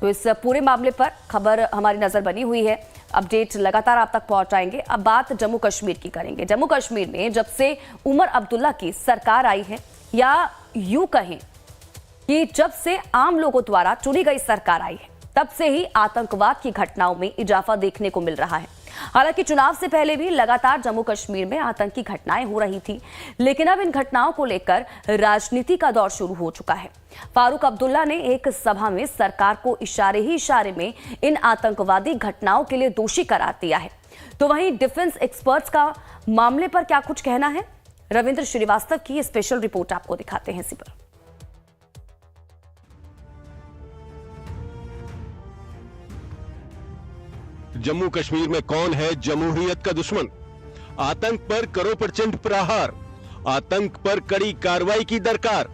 तो इस पूरे मामले पर खबर हमारी नजर बनी हुई है, अपडेट लगातार आप तक पहुंचाएंगे। अब बात जम्मू कश्मीर की करेंगे। जम्मू कश्मीर में जब से उमर अब्दुल्ला की सरकार आई है, या यूं कहें कि जब से आम लोगों द्वारा चुनी गई सरकार आई है, तब से ही आतंकवाद की घटनाओं में इजाफा देखने को मिल रहा है। हालांकि चुनाव से पहले भी लगातार जम्मू कश्मीर में आतंकी घटनाएं हो रही थी, लेकिन अब इन घटनाओं को लेकर राजनीति का दौर शुरू हो चुका है। फारूक अब्दुल्ला ने एक सभा में सरकार को इशारे ही इशारे में इन आतंकवादी घटनाओं के लिए दोषी करार दिया है। तो वहीं डिफेंस एक्सपर्ट्स का मामले पर क्या कुछ कहना है, रविंद्र श्रीवास्तव की स्पेशल रिपोर्ट आपको दिखाते हैं इसी पर। जम्मू कश्मीर में कौन है जमहूरियत का दुश्मन? आतंक पर करो प्रचंड प्रहार, आतंक पर कड़ी कार्रवाई की दरकार।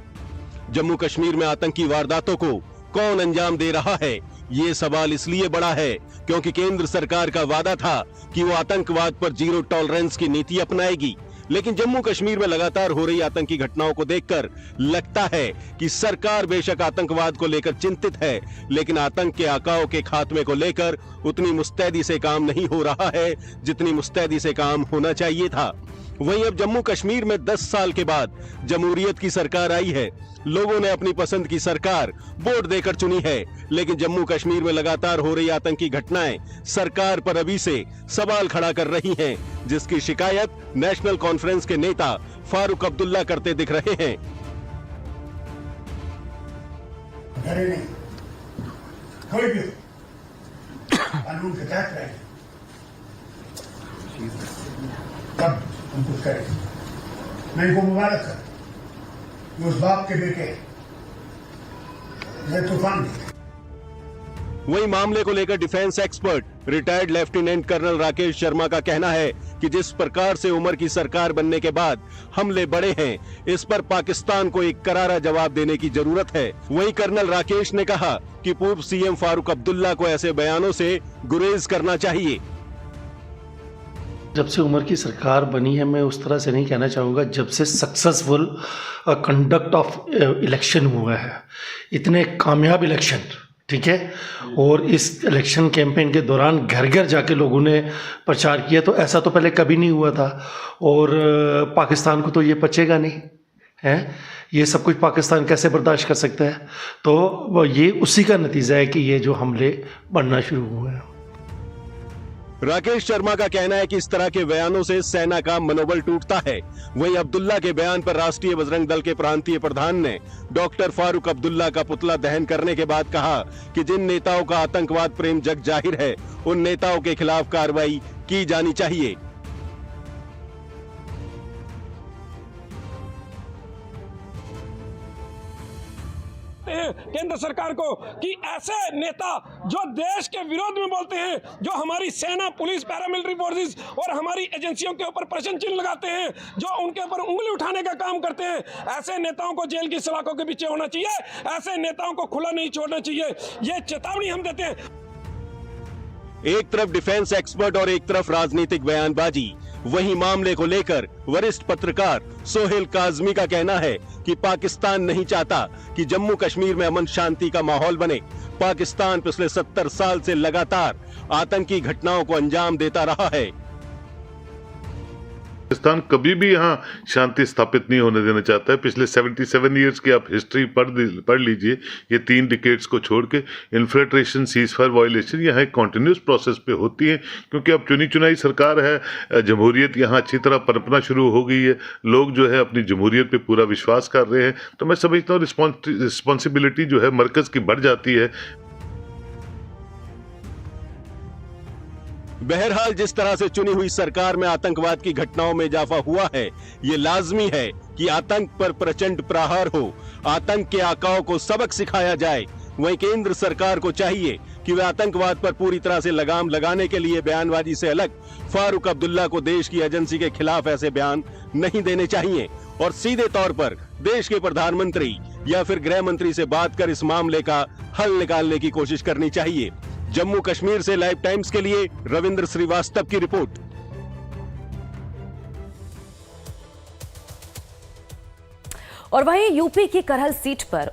जम्मू कश्मीर में आतंकी वारदातों को कौन अंजाम दे रहा है? ये सवाल इसलिए बड़ा है क्योंकि केंद्र सरकार का वादा था कि वो आतंकवाद पर जीरो टॉलरेंस की नीति अपनाएगी। लेकिन जम्मू कश्मीर में लगातार हो रही आतंकी घटनाओं को देखकर लगता है कि सरकार बेशक आतंकवाद को लेकर चिंतित है, लेकिन आतंक के आकाओं के खात्मे को लेकर उतनी मुस्तैदी से काम नहीं हो रहा है जितनी मुस्तैदी से काम होना चाहिए था। वहीं अब जम्मू कश्मीर में 10 साल के बाद जमहूरियत की सरकार आई है। लोगों ने अपनी पसंद की सरकार वोट देकर चुनी है, लेकिन जम्मू कश्मीर में लगातार हो रही आतंकी घटनाएं सरकार पर अभी से सवाल खड़ा कर रही हैं, जिसकी शिकायत नेशनल कॉन्फ्रेंस के नेता फारूक अब्दुल्ला करते दिख रहे हैं। कोई भी कानून के तहत रहे, तब हम कुछ करें। मैं इनको मुबारक कर, उस बाप के बेटे ये तूफान देखे। वही मामले को लेकर defence expert retired lieutenant colonel Rakesh Sharma का कहना है कि जिस प्रकार से उमर की सरकार बनने के बाद हमले बढ़े हैं, इस पर पाकिस्तान को एक करारा जवाब देने की जरूरत है। वहीं कर्नल राकेश ने कहा कि पूर्व सीएम फारूक अब्दुल्ला को ऐसे बयानों से गुरेज करना चाहिए। जब से उमर की सरकार बनी है, मैं उस तरह से नहीं कहना चाहूँगा, जब से सक्सेसफुल कंडक्ट ऑफ इलेक्शन हुआ है, इतने कामयाब इलेक्शन, ठीक है, और इस इलेक्शन कैंपेन के दौरान घर घर जाके लोगों ने प्रचार किया, तो ऐसा तो पहले कभी नहीं हुआ था। और पाकिस्तान को तो ये पचेगा नहीं है, ये सब कुछ पाकिस्तान कैसे बर्दाश्त कर सकता है? तो ये उसी का नतीजा है कि ये जो हमले बढ़ना शुरू हुए हैं। राकेश शर्मा का कहना है कि इस तरह के बयानों से सेना का मनोबल टूटता है। वहीं अब्दुल्ला के बयान पर राष्ट्रीय बजरंग दल के प्रांतीय प्रधान ने डॉक्टर फारूक अब्दुल्ला का पुतला दहन करने के बाद कहा कि जिन नेताओं का आतंकवाद प्रेम जग जाहिर है, उन नेताओं के खिलाफ कार्रवाई की जानी चाहिए। केंद्र सरकार को कि ऐसे नेता जो देश के विरोध में बोलते हैं, जो हमारी सेना, पुलिस, पैरामिलिट्री फोर्सेस और हमारी एजेंसियों के ऊपर प्रश्न चिन्ह लगाते हैं, जो उनके ऊपर उंगली उठाने का काम करते हैं, ऐसे नेताओं को जेल की सलाखों के पीछे होना चाहिए, ऐसे नेताओं को खुला नहीं छोड़ना चाहिए। ये चेतावनी हम देते हैं। एक तरफ डिफेंस एक्सपर्ट और एक तरफ राजनीतिक बयानबाजी। वहीं मामले को लेकर वरिष्ठ पत्रकार सोहेल काजमी का कहना है कि पाकिस्तान नहीं चाहता कि जम्मू कश्मीर में अमन शांति का माहौल बने। पाकिस्तान पिछले 70 साल से लगातार आतंकी घटनाओं को अंजाम देता रहा है। पाकिस्तान कभी भी यहाँ शांति स्थापित नहीं होने देना चाहता है। पिछले 77 ईयर्स की आप हिस्ट्री पढ़ लीजिए, ये 3 डिकेड्स को छोड़ के इन्फिल्ट्रेशन, सीजफायर वायलेशन यहाँ एक कॉन्टिन्यूस प्रोसेस पे होती है, क्योंकि अब चुनी चुनाई सरकार है, जमहूरियत यहाँ अच्छी तरह पनपना शुरू हो गई है, लोग जो है अपनी जमहूरियत पे पूरा विश्वास कर रहे हैं। तो मैं समझता हूँ रिस्पॉन्सिबिलिटी जो है मरकज़ की बढ़ जाती है। बहरहाल जिस तरह से चुनी हुई सरकार में आतंकवाद की घटनाओं में इजाफा हुआ है, ये लाजमी है कि आतंक पर प्रचंड प्रहार हो, आतंक के आकाओं को सबक सिखाया जाए। वहीं केंद्र सरकार को चाहिए कि वे आतंकवाद पर पूरी तरह से लगाम लगाने के लिए बयानबाजी से अलग फारूक अब्दुल्ला को देश की एजेंसी के खिलाफ ऐसे बयान नहीं देने चाहिए और सीधे तौर पर देश के प्रधानमंत्री या फिर गृह मंत्री से बात कर इस मामले का हल निकालने की कोशिश करनी चाहिए। जम्मू कश्मीर से लाइव टाइम्स के लिए रविंद्र श्रीवास्तव की रिपोर्ट। और वहीं यूपी की करहल सीट पर